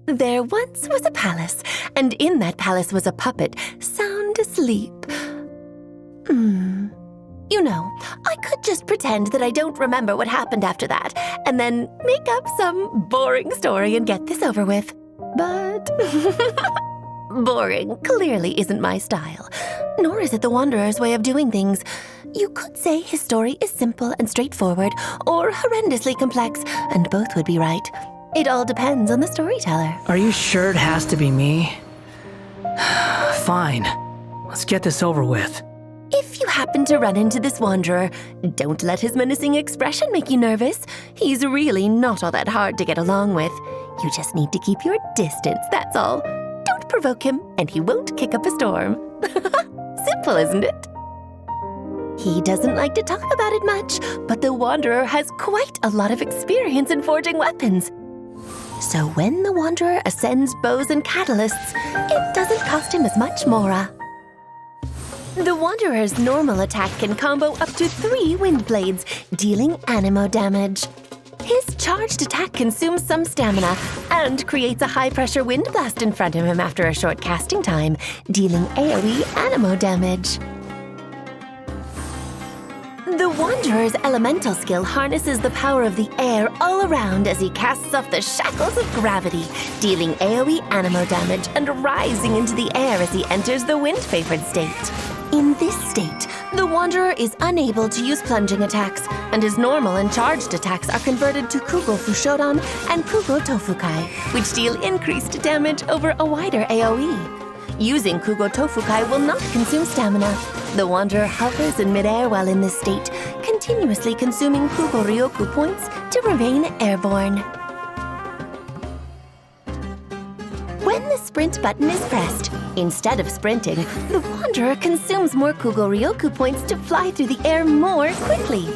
There once was a palace, and in that palace was a puppet, sound asleep. You know, I could just pretend that I don't remember what happened after that, and then make up some boring story and get this over with. But boring clearly isn't my style, nor is it the Wanderer's way of doing things. You could say his story is simple and straightforward, or horrendously complex, and both would be right. It all depends on the storyteller. Are you sure it has to be me? Fine. Let's get this over with. If you happen to run into this Wanderer, don't let his menacing expression make you nervous. He's really not all that hard to get along with. You just need to keep your distance, that's all. Don't provoke him, and he won't kick up a storm. Simple, isn't it? He doesn't like to talk about it much, but the Wanderer has quite a lot of experience in forging weapons. So when the Wanderer ascends bows and catalysts, it doesn't cost him as much mora. The Wanderer's normal attack can combo up to 3 wind blades, dealing anemo damage. His charged attack consumes some stamina and creates a high-pressure wind blast in front of him after a short casting time, dealing AoE anemo damage. The Wanderer's elemental skill harnesses the power of the air all around as he casts off the shackles of gravity, dealing AoE anemo damage and rising into the air as he enters the wind-favored state. In this state, the Wanderer is unable to use plunging attacks, and his normal and charged attacks are converted to Kugo Fushodan and Kugo Tofukai, which deal increased damage over a wider AoE. Using Kugo Tofukai will not consume stamina. The Wanderer hovers in midair while in this state, continuously consuming Kugo Ryoku points to remain airborne. When the sprint button is pressed, instead of sprinting, the Wanderer consumes more Kugo Ryoku points to fly through the air more quickly.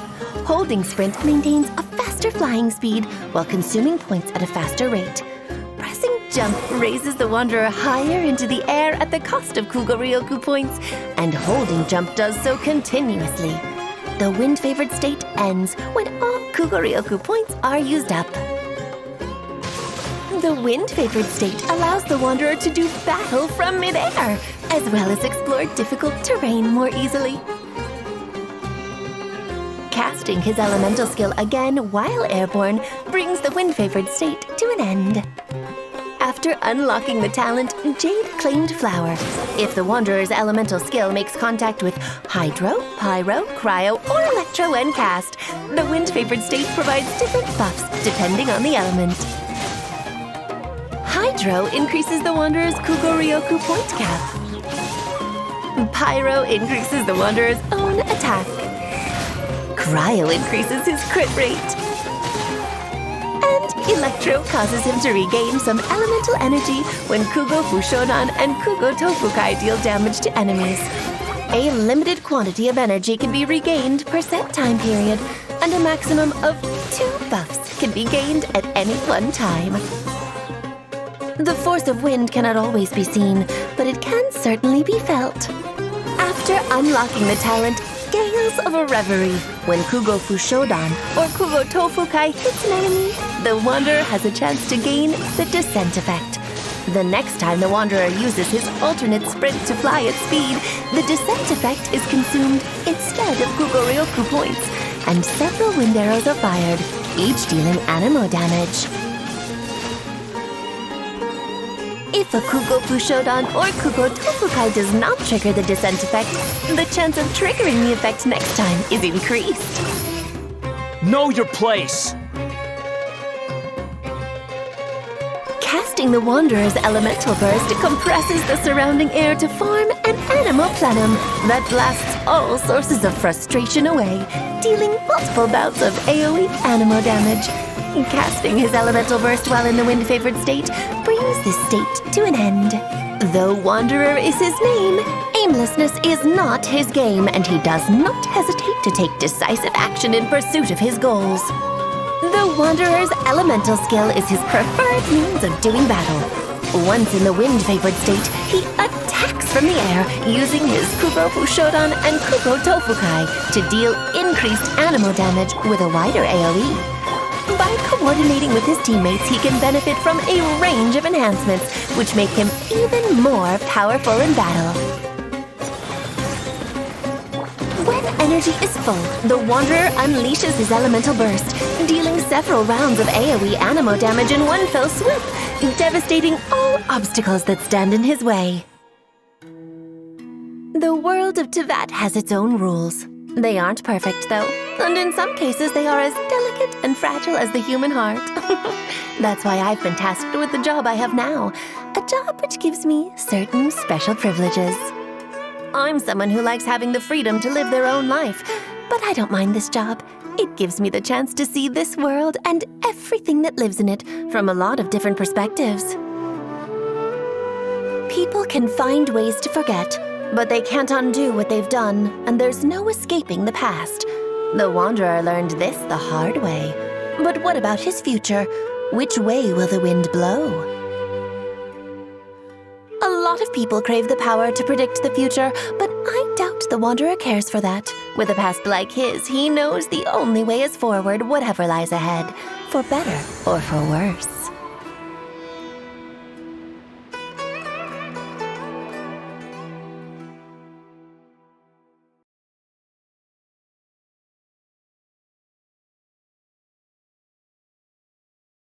Holding sprint maintains a faster flying speed while consuming points at a faster rate. Pressing jump raises the Wanderer higher into the air at the cost of Kugo Ryoku points, and holding jump does so continuously. The wind-favored state ends when all Kugo Ryoku points are used up. The wind-favored state allows the Wanderer to do battle from midair, as well as explore difficult terrain more easily. Casting his elemental skill again while airborne brings the wind-favored state to an end. After unlocking the talent Jade Claimed Flower, if the Wanderer's elemental skill makes contact with Hydro, Pyro, Cryo, or Electro when cast, the wind-favored state provides different buffs depending on the element. Hydro increases the Wanderer's Kugo Ryoku point cap. Pyro increases the Wanderer's own attack. Cryo increases his crit rate. And Electro causes him to regain some elemental energy when Kugo Fushodan and Kugo Tofukai deal damage to enemies. A limited quantity of energy can be regained per set time period, and a maximum of 2 buffs can be gained at any one time. The force of wind cannot always be seen, but it can certainly be felt. After unlocking the talent Gales of a Reverie, when Kugo Fushodan or Kugo Tofukai hits an enemy, the Wanderer has a chance to gain the Descent effect. The next time the Wanderer uses his alternate sprint to fly at speed, the Descent effect is consumed instead of Kugo Ryoku points, and several wind arrows are fired, each dealing anemo damage. If a Kugo Fushodan or Kugo Tofukai does not trigger the Descent effect, the chance of triggering the effect next time is increased. Know your place! Casting the Wanderer's elemental burst compresses the surrounding air to form an anemo plenum that blasts all sources of frustration away, dealing multiple bouts of AoE anemo damage. Casting his elemental burst while in the wind-favored state brings this state to an end. Though Wanderer is his name, aimlessness is not his game, and he does not hesitate to take decisive action in pursuit of his goals. The Wanderer's elemental skill is his preferred means of doing battle. Once in the wind-favored state, he attacks from the air using his Kugo Fushodan and Kugo Tofukai to deal increased anemo damage with a wider AoE. By coordinating with his teammates, he can benefit from a range of enhancements, which make him even more powerful in battle. When energy is full, the Wanderer unleashes his elemental burst, dealing several rounds of AoE animo damage in one fell swoop, devastating all obstacles that stand in his way. The world of Teyvat has its own rules. They aren't perfect, though, and in some cases they are as delicate and fragile as the human heart. That's why I've been tasked with the job I have now, a job which gives me certain special privileges. I'm someone who likes having the freedom to live their own life, but I don't mind this job. It gives me the chance to see this world and everything that lives in it from a lot of different perspectives. People can find ways to forget, but they can't undo what they've done, and there's no escaping the past. The Wanderer learned this the hard way. But what about his future? Which way will the wind blow? A lot of people crave the power to predict the future, but I doubt the Wanderer cares for that. With a past like his, he knows the only way is forward, whatever lies ahead, for better or for worse.